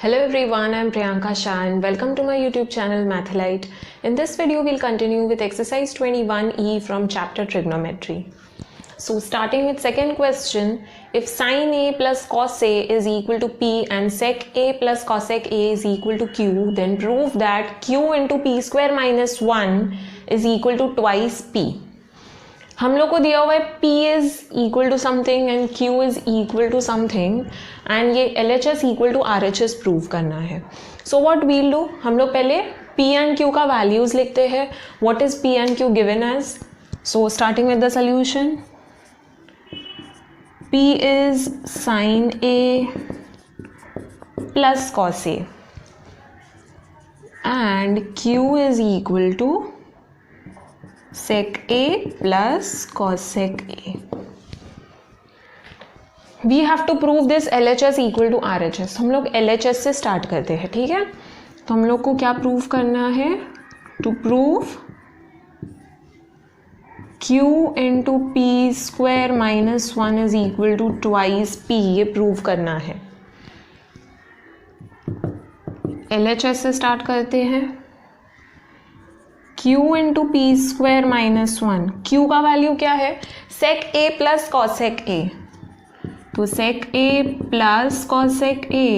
Hello everyone, I am Priyanka Shah and welcome to my YouTube channel Mathlite. In this video, we'll continue with exercise 21E from chapter Trigonometry. So starting with second question, if sin A plus cos A is equal to P and sec A plus cosec A is equal to Q, then prove that Q into P square minus 1 is equal to twice P. हम लोग को दिया हुआ है P is equal to something and Q is equal to something and ये LHS equal to RHS prove करना है. So what we'll do, हम लोग पहले P एंड Q का वैल्यूज लिखते हैं. What is P and Q given as? So starting with the solution, P is sin A plus cos A and Q is equal to sec A plus cosec A. We have to prove this LHS equal to RHS. हम लोग LHS से start करते हैं, ठीक है. तो हम लोग को क्या प्रूव करना है? To prove Q into P square minus 1 is equal to twice P, ये प्रूव करना है. LHS से स्टार्ट करते हैं. Q into P square minus 1, Q का वैल्यू क्या है? sec A plus cosec A. तो sec A plus cosec A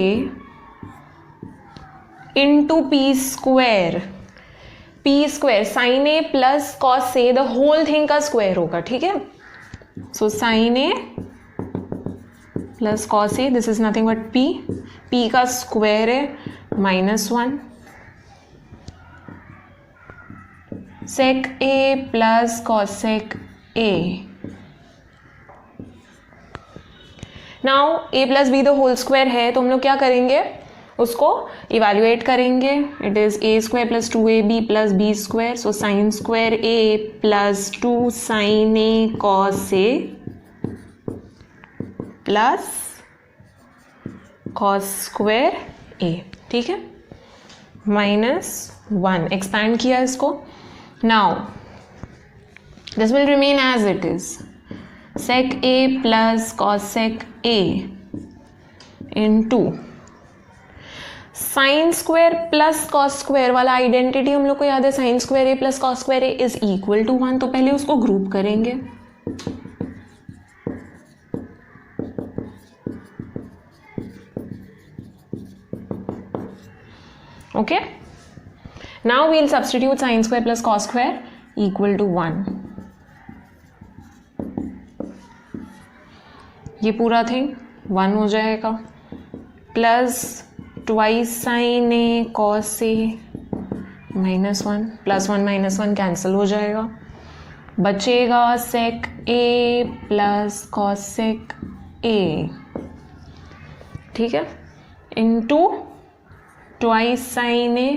into P square sin A plus cos A, the whole thing का स्क्वायर होगा, ठीक है. So sin A plus cos A, this is nothing but P का square है minus 1. sec A plus cosec A. Now A plus B the whole square है, तो हम लोग क्या करेंगे? उसको इवेल्युएट करेंगे. It is A square plus 2AB प्लस B square. So sine square A plus 2 sin A cos A plus cos square A, ठीक है, माइनस 1. एक्सपैंड किया इसको. Now, this will remain as it is. sec A plus cosec A into sin square plus cos square वाला identity हम लोग को याद है. sin square A plus cos square A is equal to 1. तो पहले उसको ग्रुप करेंगे. Okay. Now we'll substitute sin square plus cos square equal to 1. ये पूरा थिंग 1 हो जाएगा plus twice sin A cos A minus 1 plus 1 minus 1 cancel हो जाएगा. बचेगा sec A plus cosec A, ठीक है, into twice sin A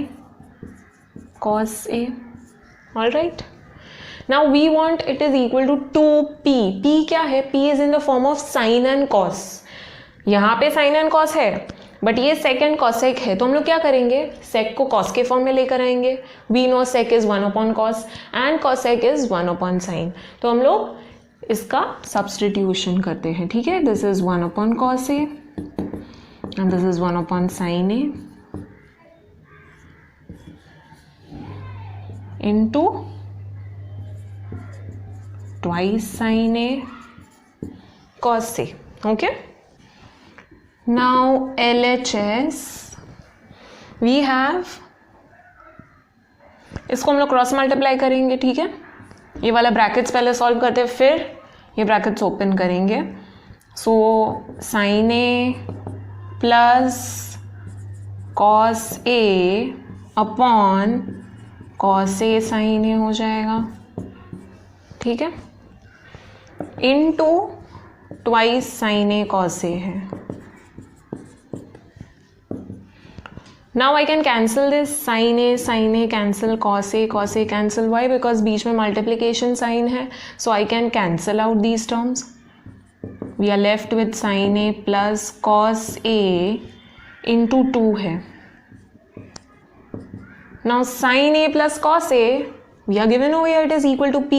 cos A. All right. Now we want it is equal to 2P. P क्या है? P is in the form of sin and cos. यहाँ पे sin and cos है, but ये sec and cosec है. तो हम लोग क्या करेंगे? sec को cos के फॉर्म में लेकर आएंगे. We know sec is 1 upon cos and cosec is 1 upon sin. तो हम लोग इसका सब्सटीट्यूशन करते हैं, ठीक है. This is 1 upon cos A and this is 1 upon sin A into twice sin A cos A. Okay. Now LHS we have, इसको हम लोग क्रॉस मल्टीप्लाई करेंगे, ठीक है. ये वाला ब्रैकेट्स पहले सॉल्व करते हैं, फिर ये ब्रैकेट्स ओपन करेंगे. So sin A plus cos A upon cos A sin A हो जाएगा, ठीक है, into twice sin A cos A है. Now I can cancel this. sin A cancel, cos A cancel. Why? Because बीच में multiplication sign है. So I can cancel out these terms. We are left with sin A plus cos A into 2 है. Now sin A plus cos A, we are given over here it is equal to P.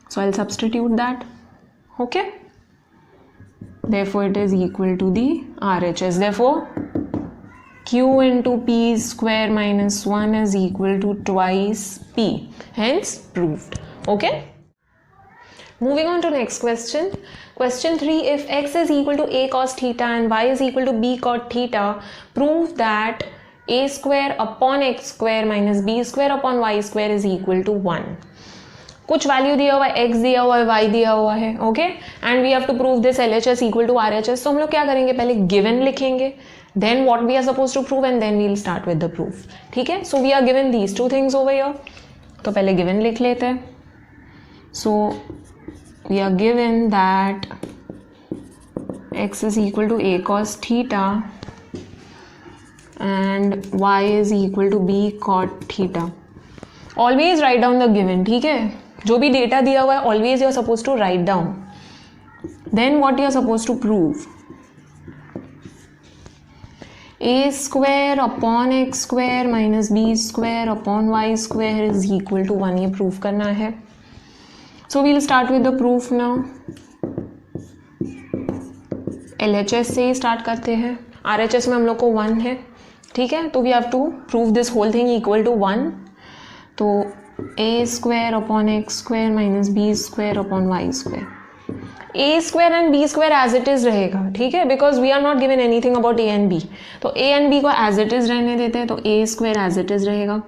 So I'll substitute that. Okay. Therefore it is equal to the RHS. Therefore q into p square minus 1 is equal to twice p, hence proved. Okay, moving on to next question. Question 3, if x is equal to a cos theta and y is equal to b cot theta, prove that a square upon x square minus b square upon y square is equal to 1. कुछ value दिया हुआ है, x दिया हुआ है, y दिया हुआ है, okay, and we have to prove this LHS equal to RHS. तो हम लोग क्या करेंगे, पहले गिवन लिखेंगे, then what we are suppose to prove, and then we will start with the proof. ठीक है, so we are given these two things over here. तो पहले गिवन लिख लेते हैं. So we are given that x is equal to a cos theta and y is equal to b cot theta. Always write down the given. ठीक है, जो भी data दिया हुआ है always you are suppose to write down. Then what you are suppose to prove, a square upon x square minus B square upon Y square is equal to 1. ये prove करना है. So we will start with the proof now. LHS से ही start करते हैं. RHS में हम लोग को 1 है. ठीक है, तो we have to prove this whole thing equal to 1. तो A square upon x square minus B square upon Y square. A square and B square as it is रहेगा. ठीक है, because we are not given anything about A and B. तो A and B को as it is रहने देते हैं. तो A square as it is रहेगा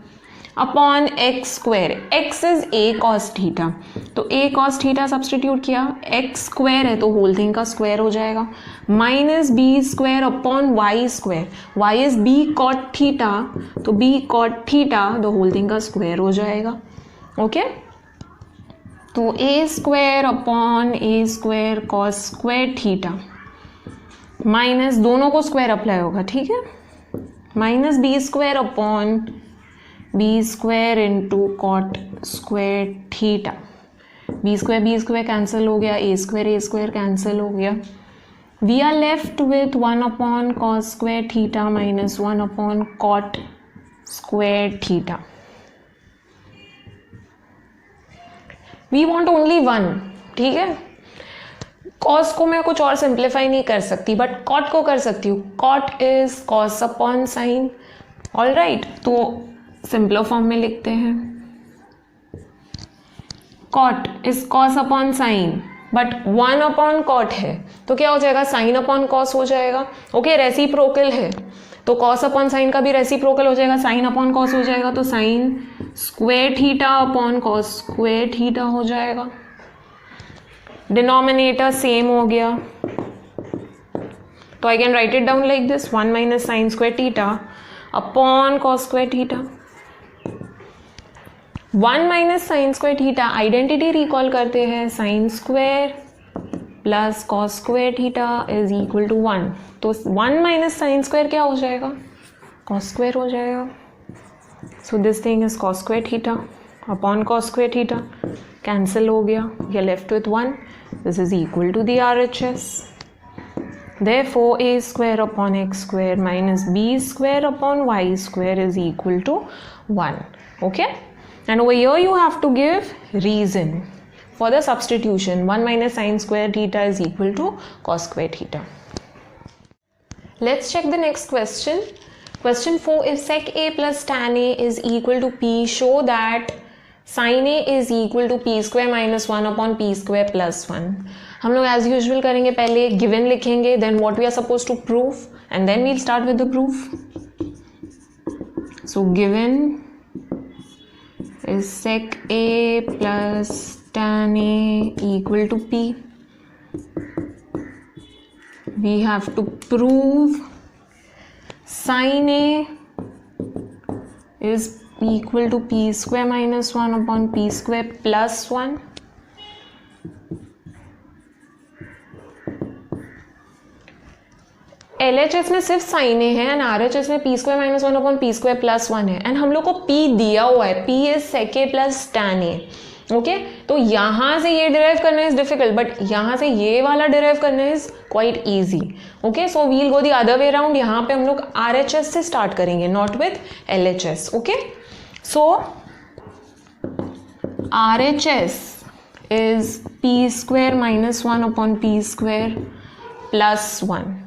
upon x square. X is a cos theta, तो ए कॉस थीटा सब्सटीट्यूट किया. X square है तो होल थिंग का स्क्वायर हो जाएगा. Minus B square upon Y square. Y is B cot theta, तो B cot theta the whole thing का square हो जाएगा. ओके, तो A square upon A square cos square theta minus दोनों को स्क्वायर अप्लाई होगा. ठीक है, minus B square upon B square into cot square theta. B square cancel हो गया, ए स्क्वायर कैंसिल हो गया. We are left with 1 upon cos square theta minus 1 upon cot square theta. We want only 1. ठीक है, cos को मैं कुछ और सिंप्लीफाई नहीं कर सकती, बट कॉट को कर सकती हूँ. Cot is cos upon sine. All right, तो सिंपलर फॉर्म में लिखते हैं. Cot is cos upon sine, but 1 upon cot है तो क्या हो जाएगा, साइन अपॉन कॉस हो जाएगा. ओके, रेसिप्रोकल है तो कॉस अपॉन साइन का भी रेसिप्रोकल हो जाएगा, साइन अपॉन कॉस हो जाएगा. तो sine square theta upon cos square theta हो जाएगा. डिनोमिनेटर सेम हो गया, तो I can write it down like this. 1 minus sine square theta upon cos square theta. 1 minus sine square theta, identity recall करते हैं. Sine square plus cos square theta is equal to 1. तो 1 minus sine square क्या हो जाएगा, cos square हो जाएगा. So this thing is cos square theta upon cos square theta, cancel हो गया. We are left with 1. This is equal to the RHS. Therefore, a square upon x square minus b square upon y square is equal to 1. Okay? And over here you have to give reason for the substitution. 1 minus sin square theta is equal to cos square theta. Let's check the next question. Question 4. If sec a plus tan a is equal to p, show that sin a is equal to p square minus 1 upon p square plus 1. हम लोग as usual करेंगे, पहले given लिखेंगे, then what we are supposed to prove, and then we'll start with the proof. So given is sec a plus tan a equal to p. We have to prove sin a is equal to p square minus 1 upon p square plus 1. LHS में सिर्फ sign ए है and RHS में P square minus 1 upon P square plus 1 है and हम लोग को P दिया हुआ है. P is sec A plus tan A. Okay, तो यहाँ से ये डिराइव करना इज डिफिकल्ट, बट यहाँ से ये वाला डिराइव करना is quite easy. Okay, so we'll go the other way around. यहाँ पे हम लोग RHS से स्टार्ट करेंगे, not with LHS. Okay, so RHS is P square minus 1 upon P square plus 1.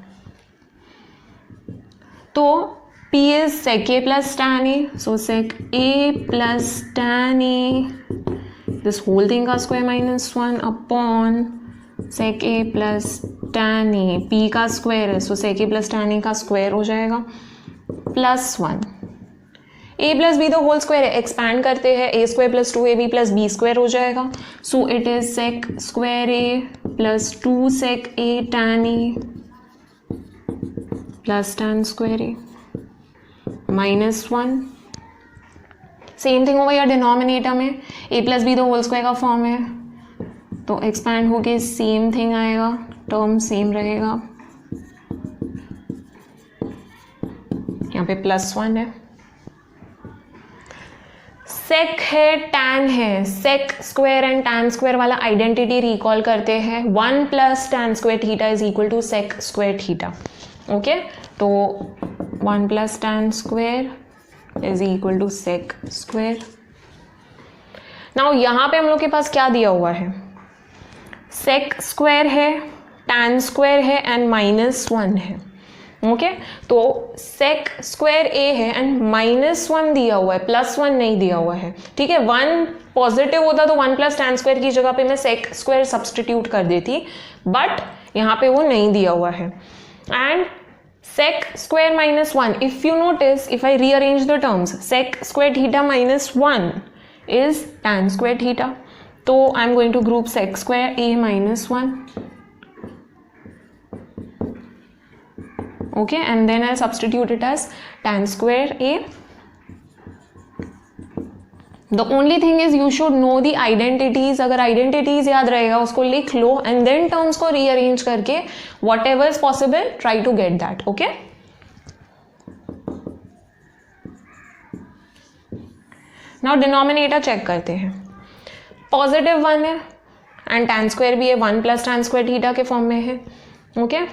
तो P is sec A plus tan A, so sec A plus tan A, this whole thing का square minus 1 upon sec A plus tan A, P का square है, so sec A plus tan A का square हो जाएगा plus 1. A plus B तो whole square है, expand करते हैं, a स्क्वायर प्लस 2ab प्लस b स्क्वायर हो जाएगा. So it is sec square a plus 2 sec a tan a plus tan square a minus 1. Same thing होगा यार denominator में, a प्लस बी तो होल स्क्वायर का फॉर्म है, तो एक्सपैंड होके सेम थिंग आएगा, टर्म सेम रहेगा. यहाँ पे प्लस 1 है. सेक है, टैन है, sec square and tan square वाला आइडेंटिटी रिकॉल करते हैं. 1 plus tan square theta is equal to sec square theta. Okay, तो 1 plus tan square is equal to sec square. Now यहाँ पे हम लोग के पास क्या दिया हुआ है, सेक स्क्वायर है, टैन स्क्वायर है एंड माइनस 1 है. ओके, तो सेक स्क्वायर ए है एंड माइनस 1 दिया हुआ है, प्लस 1 नहीं दिया हुआ है. ठीक है, 1 पॉजिटिव होता तो 1 प्लस टैन स्क्वायर की जगह पे मैं सेक स्क्वायर सब्सटीट्यूट कर देती, बट यहाँ पे वो नहीं दिया हुआ है. And sec square minus 1, if you notice, if I rearrange the terms, sec square theta minus 1 is tan square theta. तो I am going to group sec square A minus 1. Okay, and then I'll substitute it as tan square a. The only thing is you should know the identities. अगर identities याद रहेगा उसको लिख लो and then terms को rearrange करके whatever is possible try to get that. Okay? Now denominator check करते हैं. Positive 1 है and tan square भी है, 1 plus tan square theta के फॉर्म में है. Okay?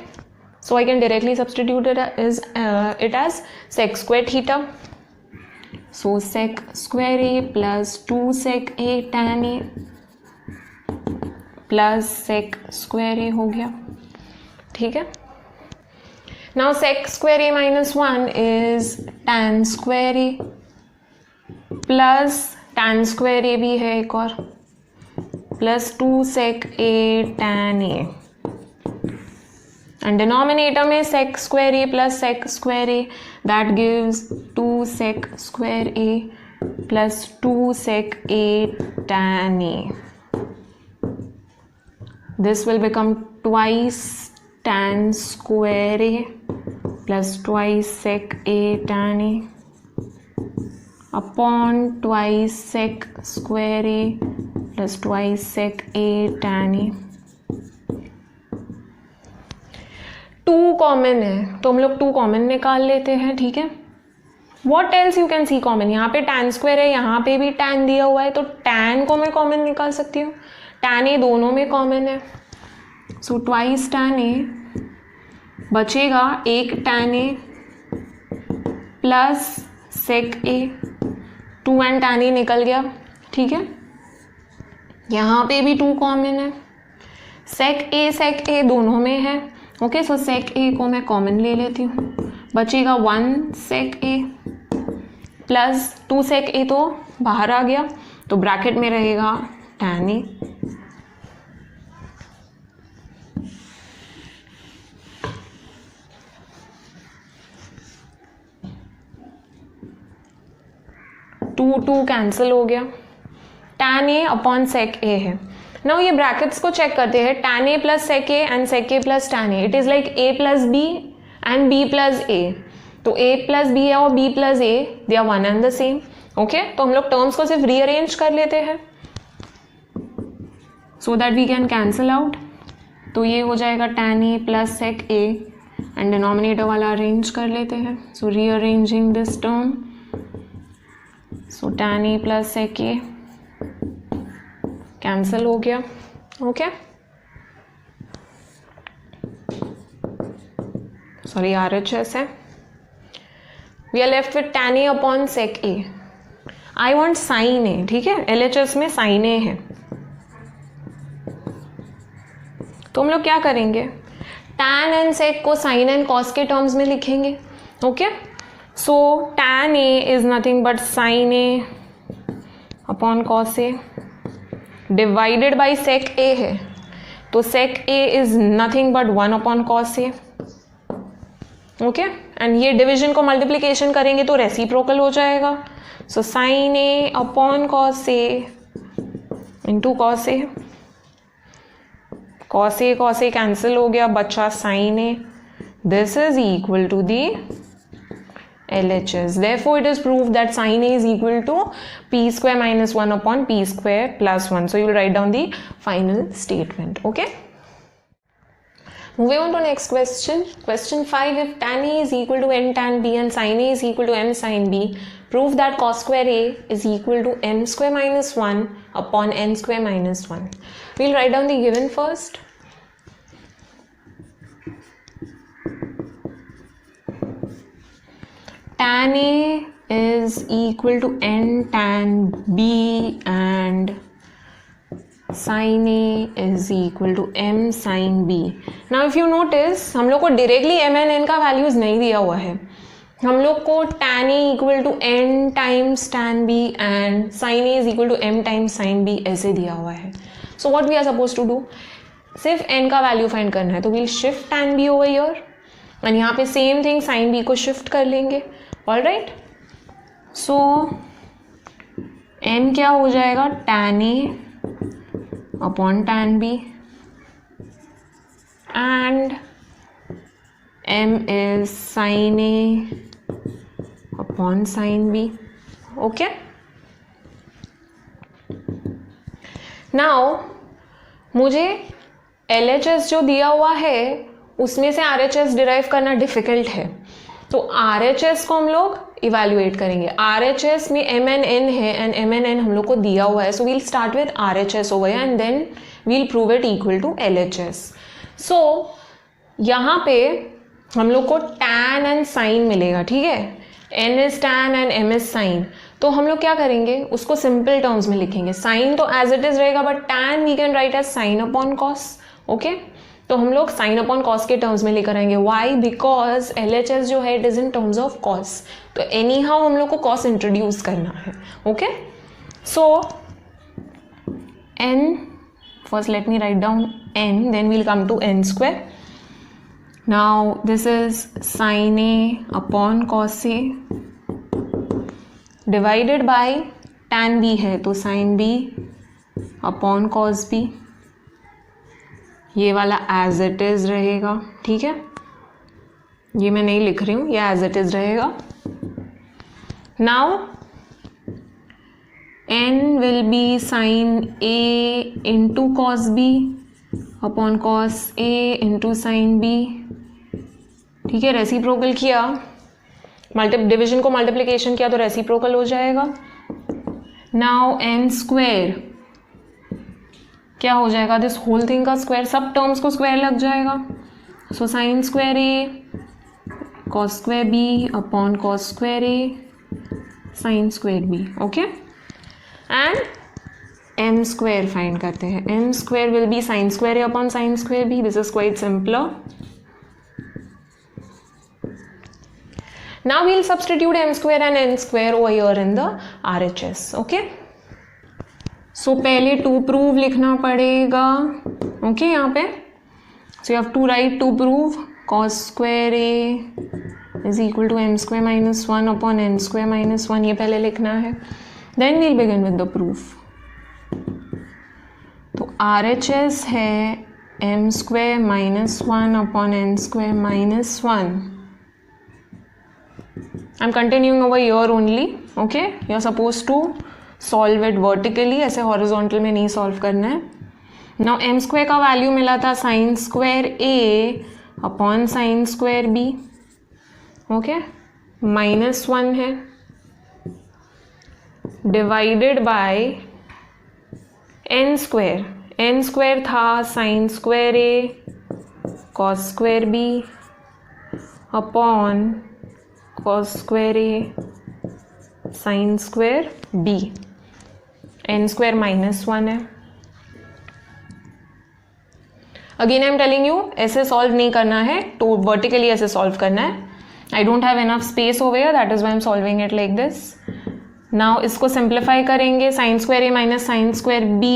So I can directly substitute it as sec square theta. So sec square a plus 2 sec a tan a plus sec square a हो गया. ठीक है. Now sec square a minus 1 is tan square a plus tan square a भी है एक और plus 2 sec a tan a. And denominator में sec square a plus sec square a, that gives 2 sec square a plus 2 sec a tan a. This will become twice tan square a plus twice sec a tan a upon twice sec square a plus twice sec a tan a. 2 common है तो हम लोग 2 common निकाल लेते हैं. ठीक है, what else you can see common. यहाँ पे टैन स्क्वायर है, यहाँ पे भी टैन दिया हुआ है, तो टैन को मैं कॉमन निकाल सकती हूँ. टैन ए दोनों में कॉमन है, सो ट्वाइस टैन ए बचेगा, एक tan A plus sec A, 2 and tan A निकल गया. ठीक है, यहाँ पे भी 2 कॉमन है, सेक ए दोनों में है. ओके, सो सेक ए को मैं कॉमन ले लेती हूँ, बचेगा 1 सेक ए प्लस 2 सेक ए तो बाहर आ गया, तो ब्रैकेट में रहेगा टैन ए. टू कैंसिल हो गया, टैन ए अपॉन सेक ए है. नाउ ये ब्रैकेट्स को चेक करते हैं, tan a plus sec a and sec a plus tan a. It is like a plus b and b plus a. तो a plus b है और b plus a, they are one and the same. Okay, तो हम लोग terms को सिर्फ rearrange कर लेते हैं so that we can cancel out. तो ये हो जाएगा tan a plus sec a and denominator वाला अरेंज कर लेते हैं. So rearranging this term, so tan a plus sec a cancel हो गया. ओके, सॉरी RHS है. We are left with tan a upon sec a. I want sin a. ठीक है, LHS में sin a है, तो हम लोग क्या करेंगे, tan एंड sec को sin एंड cos के टर्म्स में लिखेंगे. Okay, so tan a is nothing but sin a upon cos a divided by sec a है, तो sec a is nothing but 1 upon cos a. Okay, and ये division को multiplication करेंगे तो reciprocal हो जाएगा. सो sin a upon cos a into cos a. cos a cancel हो गया, बचा sin a. This is equal to the LHS. Therefore, it is proved that sin A is equal to p square minus 1 upon p square plus 1. So, you will write down the final statement. Okay. Moving on to next question. Question 5. If tan A is equal to n tan B and sin A is equal to m sin B, prove that cos square A is equal to m square minus 1 upon n square minus 1. We will write down the given first. Tan A is equal to n tan B and sin A is equal to m sin B. Now if you notice, हम लोग को directly m and n का values नहीं दिया हुआ है. हम लोग को tan A equal to n times tan B and sin A is equal to m times sin B ऐसे दिया हुआ है. So what we are supposed to do? सिर्फ n का वैल्यू फाइंड करना है, तो we'll shift tan B over here and यहाँ पे सेम थिंग sin B को शिफ्ट कर लेंगे. ऑलराइट, सो n क्या हो जाएगा, tan A upon tan B and m is sin A upon sin B. Okay, now मुझे LHS जो दिया हुआ है उसमें से RHS डिराइव करना डिफिकल्ट है, तो RHS को हम लोग इवेल्युएट करेंगे. RHS में m and n है एंड m and n हम लोग को दिया हुआ है, so we'll start with RHS over here and then we'll prove it equal to LHS. So यहाँ पे हम लोग को tan एंड sin मिलेगा, ठीक है. n is tan and m is sin, तो हम लोग क्या करेंगे, उसको सिंपल टर्म्स में लिखेंगे. sin तो एज इट इज रहेगा but tan we can write as sin upon cos. Okay, तो हम लोग sin अपॉन cos के टर्म्स में लेकर आएंगे. वाई, बिकॉज LHS जो है it is in terms of cos, तो एनी हाउ हम लोग को cos इंट्रोड्यूस करना है. Okay, so n, first let me write down n, then we'll come to n square. Now this is sin A upon cos A divided by tan B है, तो sin B upon cos B. ये वाला as it is रहेगा, ठीक है, ये मैं नहीं लिख रही हूँ, ये एज इट इज रहेगा. Now n will be sin A into cos B upon cos A into sin B. ठीक है, रेसिप्रोकल किया, डिविजन को मल्टीप्लिकेशन किया तो रेसिप्रोकल हो जाएगा. नाउ n स्क्वायर क्या हो जाएगा, दिस होल थिंग का स्क्वायर, सब टर्म्स को स्क्वायर लग जाएगा. So sine square A cos square B upon cos square A sine square B. Okay, and m square find करते हैं. m square will be sine square A upon sine square B. This is quite simpler. Now we'll substitute m square and n square over here in the RHS. Okay, so पहले to prove लिखना पड़ेगा. Okay, यहाँ पे so you have to write to prove cos square A is equal to m square minus 1 upon n square minus 1, ये पहले लिखना है. Then we'll begin with the proof. तो RHS है m square minus 1 upon n square minus 1. I am continuing over here only. Okay, you are suppose to solve it vertically, ऐसे horizontal में नहीं सॉल्व करना है. नाउ m स्क्वायर का value मिला था sine square A upon sine square B. Okay, minus 1 है divided by n square. n square था sine square A cos square B upon cos square A sine square B. n square minus 1 है. Again I am telling you, ऐसे solve नहीं करना है, तो vertically ऐसे solve करना है. I don't have enough space over here, that is why I'm solving it like this. Now इसको simplify करेंगे, sin square a minus sin square b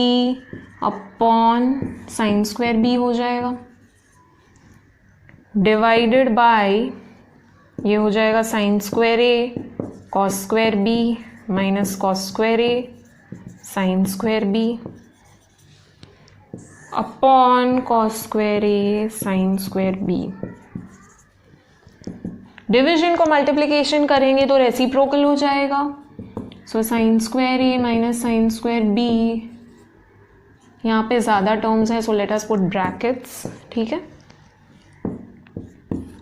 upon sin square b हो जाएगा, divided by ये हो जाएगा sin square a cos square b minus cos square a sin square b upon cos square a sin square b. Division को multiplication करेंगे तो reciprocal हो जाएगा. So sine square A minus sine square B, यहाँ पे ज़्यादा terms है, so let us put brackets, ठीक है,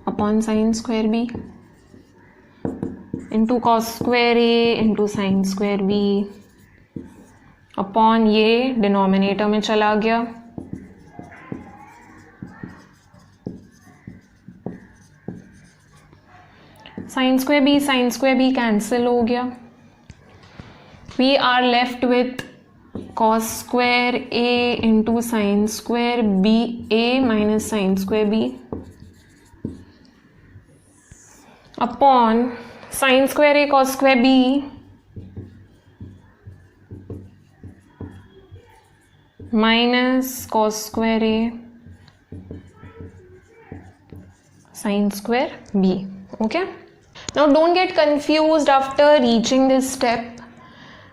upon sine square B into cos square A into sine square B upon ये डिनोमिनेटर में चला गया, साइन स्क्वायर बी कैंसिल हो गया. We are left with cos square A into sine square B A minus sine square B upon sine square A cos square B minus cos square A sine square B. Okay, now don't get confused after reaching this step.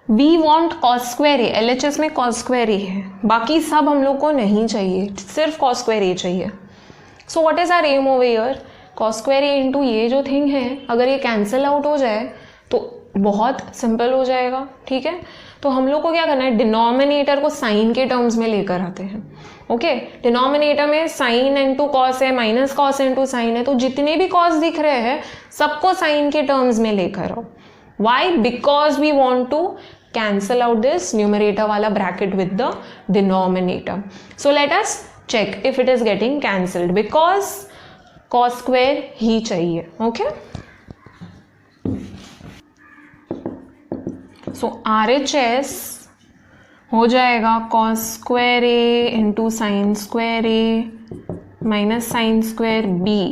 We want cos square a, LHS में cos square a है, बाकी सब हम लोग को नहीं चाहिए, सिर्फ cos square a चाहिए. So what is our aim over here? cos square a into ये जो थिंग है, अगर ये कैंसिल आउट हो जाए तो बहुत सिंपल हो जाएगा, ठीक है. तो हम लोग को क्या करना है, डिनोमिनेटर को साइन के टर्म्स में लेकर आते हैं. ओके, डिनोमिनेटर में साइन इंटू कॉस है, माइनस कॉस इंटू साइन है, तो जितने भी कॉस दिख रहे हैं सबको साइन के टर्म्स में लेकर आओ. Why? Because we want to cancel out this numerator वाला bracket with the denominator. So let us check if it is getting cancelled, because cos square ही चाहिए. ओके, सो RHS हो जाएगा cos square A into sine square A minus sine square B.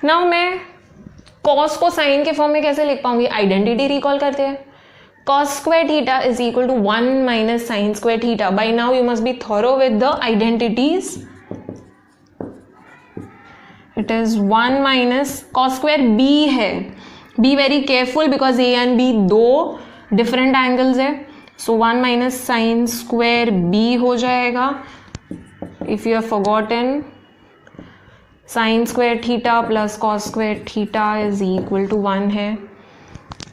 Now मैं cos को sine के form में कैसे लिख पाऊंगी, आइडेंटिटी रिकॉल करते हैं. Cos square theta is equal to 1 minus sine square theta. By now you must be thorough with the identities. It is 1 minus cos square B है, be very careful because A and B दो different angles है. So 1 minus sine square B हो जाएगा. If you have forgotten, sine square theta plus cos square theta is equal to 1 है.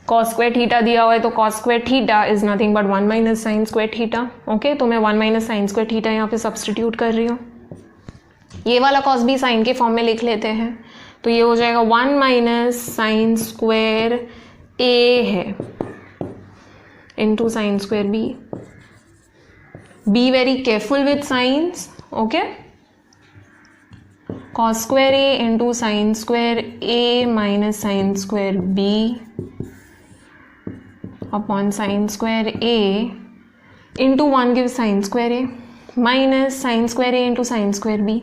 Cos square theta दिया हुआ है तो cos square theta is nothing but 1 minus sine square theta. Okay, तो मैं 1 minus sine square theta यहाँ पे substitute कर रही हूँ. ये वाला कॉस भी साइन के फॉर्म में लिख लेते हैं, तो ये हो जाएगा 1 माइनस साइन स्क्वायर ए है into sine square B. Be very careful with signs. Okay, cos square A into sine square A minus sine square B upon sine square A into 1 give sine square A minus sine square A into sine square B.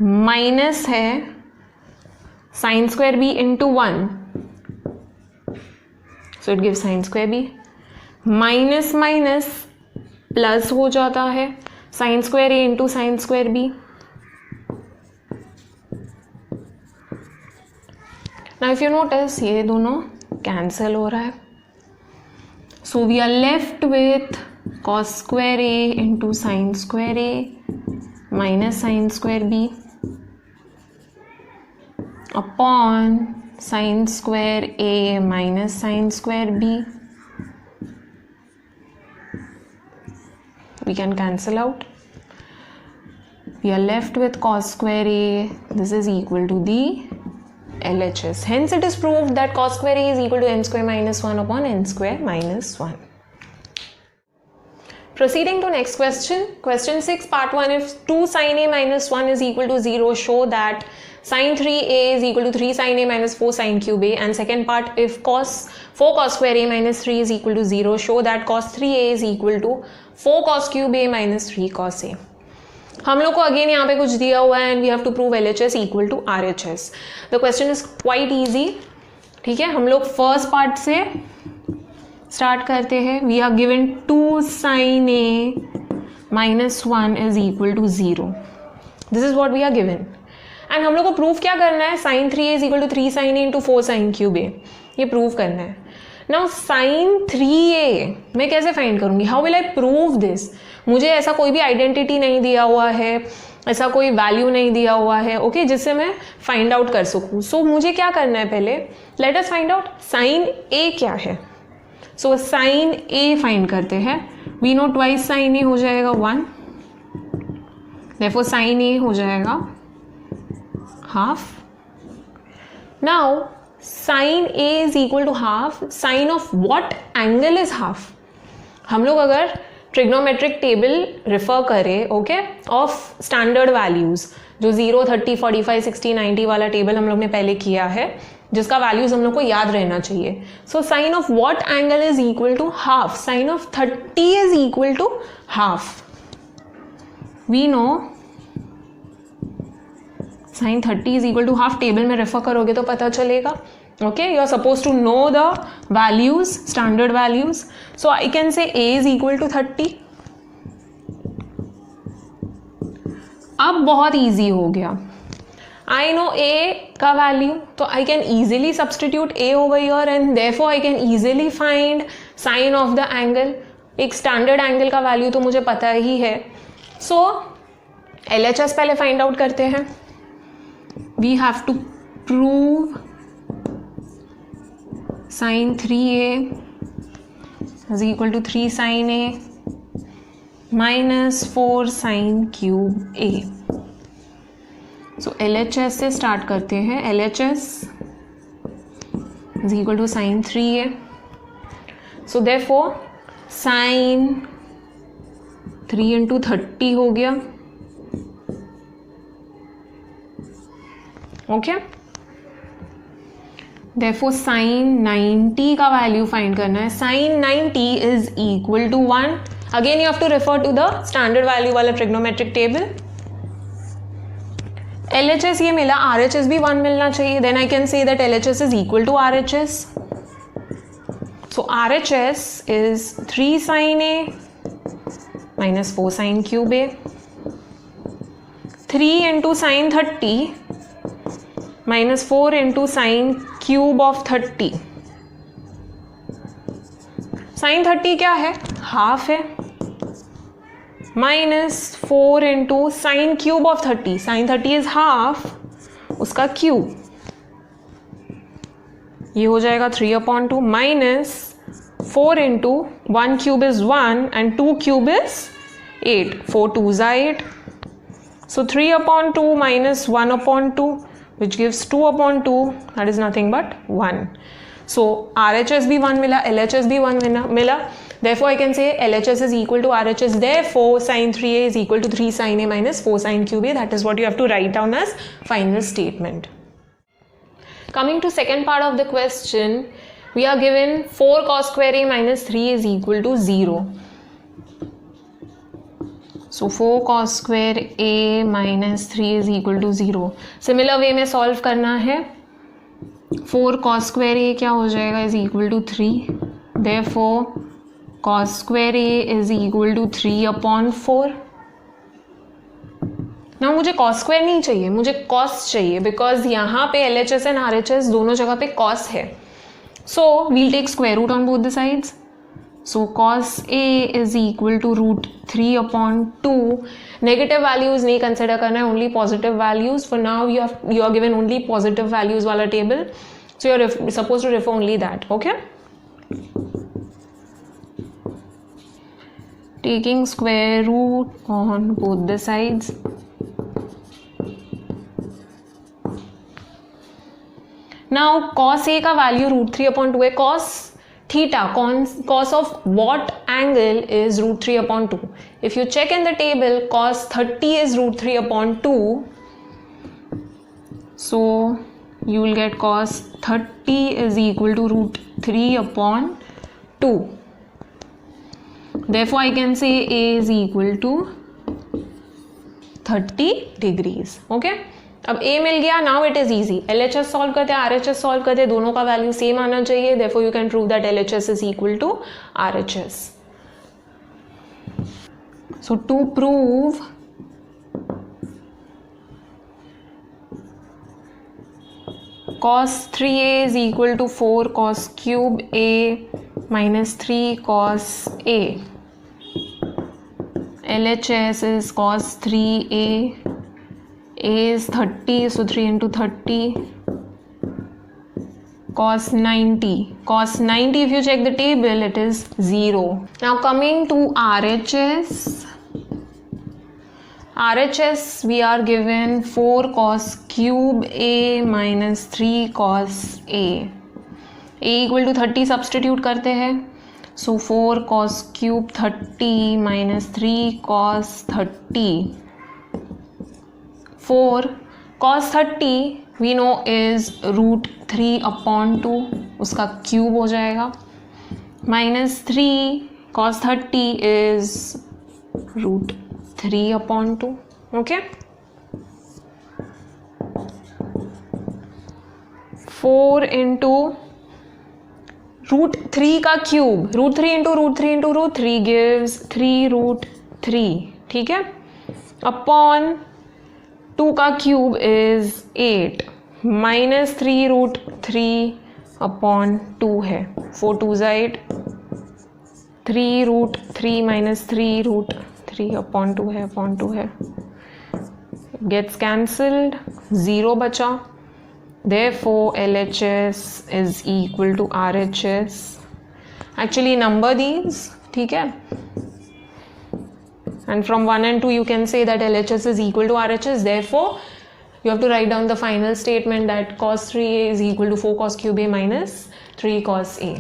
Minus है sine square B into 1, so it give sine square B. Minus minus plus हो जाता है, sine square A into sine square B. Now if you notice ये दोनों cancel हो रहा है, so we are left with cos square A into sine square A minus sine square B upon sine square A minus sine square B. We can cancel out. We are left with cos square a. This is equal to the LHS. Hence, it is proved that cos square a is equal to n square minus 1 upon n square minus 1. Proceeding to next question. Question 6, part 1. If 2 sin a minus 1 is equal to 0, show that sin 3a is equal to 3 sin a minus 4 sin cube a. And second part, if 4 cos square a minus 3 is equal to 0, show that cos 3a is equal to 4 cos cube a minus 3 cos a. हम लोग को again यहाँ पे कुछ दिया हुआ है and we have to prove LHS equal to RHS. The question is quite easy. ठीक है, हम लोग फर्स्ट पार्ट से स्टार्ट करते हैं. We are given 2 sin A minus 1 is equal to 0. This is what we are given and हम लोग को प्रूव क्या करना है. sin 3A is equal to 3 sin A into 4 sin cube A. ये प्रूव करना है. नाउ sin 3A मैं कैसे फाइंड करूँगी. How will I prove this. मुझे ऐसा कोई भी आइडेंटिटी नहीं दिया हुआ है, ऐसा कोई वैल्यू नहीं दिया हुआ है, ओके, जिससे मैं फाइंड आउट कर सकूँ. सो मुझे क्या करना है पहले. Let us find out sin A क्या है. सो sin A फाइंड करते हैं. We know twice sin A हो जाएगा 1, therefore sin A हो जाएगा half. Now sin A is equal to half. Sin of what angle is half. हम लोग अगर ट्रिग्नोमेट्रिक टेबल रेफर करें, ओके, ऑफ स्टैंडर्ड वैल्यूज़, जो 0, 30, 45, 60, 90 वाला टेबल हम लोग ने पहले किया है, जिसका वैल्यूज़ हम लोग को याद रहना चाहिए. So sine of what angle is equal to half. Sine of 30 is equal to half. We know sine 30 is equal to half. Table में रेफर करोगे तो पता चलेगा. Okay, you are supposed to know the values, standard values. So I can say A is equal to 30. अब बहुत easy हो गया. I know A का value, तो I can easily substitute A over here and therefore I can easily find sine of the angle. एक standard angle का value तो मुझे पता ही है. So LHS पहले find out करते हैं. We have to prove sin 3A is equal to 3 sin A minus 4 sin cube A. So LHS से स्टार्ट करते हैं. LHS is equal to sin 3A. So therefore sin 3 into 30 हो गया. Okay, therefore sin 90 का value find करना है. sin 90 is equal to 1. Again you have to refer to the standard value वाला trigonometric table. LHS ये मिला, RHS भी 1 मिलना चाहिए. Then I can say that LHS is equal to RHS. So RHS is 3 sin A minus 4 sin cube A. 3 into sin 30 minus 4 into sin cube of 30. sin 30 क्या है, half है, minus 4 into sin cube of 30. sin 30 is half, उसका cube, ये हो जाएगा 3/2 minus 4 into 1 cube is 1 and 2 cube is 8. 4 2s are 8. So 3/2 minus 1/2 which gives 2/2, that is nothing but 1. So RHS भी 1 मिला, LHS भी 1 मिला. Therefore I can say LHS is equal to RHS. Therefore sin 3A is equal to 3 sin A minus 4 sin cube A. That is what you have to write down as final statement. Coming to second part of the question, we are given 4 cos square A minus 3 is equal to 0. So 4 cos square A minus 3 is equal to 0. Similar way में solve करना है. 4 cos square A क्या हो जाएगा, is equal to 3. Therefore cos square A is equal to 3/4. ना मुझे cos square नहीं चाहिए, मुझे cos चाहिए, because यहाँ पे LHS and RHS दोनों जगह पे cos है. So we'll take square root on both the sides. So cos A is equal to root 3/2. Negative values नहीं consider करना है, only positive values. For now you are given only positive values वाला table. So you are supposed to refer only that. Okay. Taking square root on both the sides. Now cos A का value root 3/2 है. Cos theta, cos of what angle is root 3/2. If you check in the table, cos 30 is root 3/2. So you will get cos 30 is equal to root 3/2. Therefore I can say A is equal to 30 degrees. Okay, अब a मिल गया. Now it is easy. LHS solve करते हैं, RHS solve करते हैं, दोनों का value same आना चाहिए. Therefore you can prove that LHS is equal to RHS. So to prove cos 3a is equal to 4 cos cube a minus 3 cos a. LHS is cos 3a. A is 30, so 3 into 30. Cos 90. Cos 90, if you check the table, it is 0. Now coming to RHS. RHS, we are given 4 cos cube a minus 3 cos a. A equal to 30 substitute करते हैं. So 4 cos cube 30 minus 3 cos 30. 4 cos 30 we know is root 3 upon 2, उसका cube हो जाएगा. Minus 3 cos 30 is root 3 upon 2. Okay, 4 into root 3 का cube, root 3 into root 3 into root 3 gives 3 root 3. ठीक है, upon 2 का cube is 8 minus 3 root 3 upon 2 है. 4 2 8, 3 root 3 minus 3 root 3 upon 2 है, upon 2 है. Gets cancelled, 0 बचा. Therefore LHS is equal to RHS. Actually number these, ठीक है, and from 1 and 2 you can say that LHS is equal to RHS. Therefore you have to write down the final statement that cos 3a is equal to 4 cos cube a minus 3 cos a.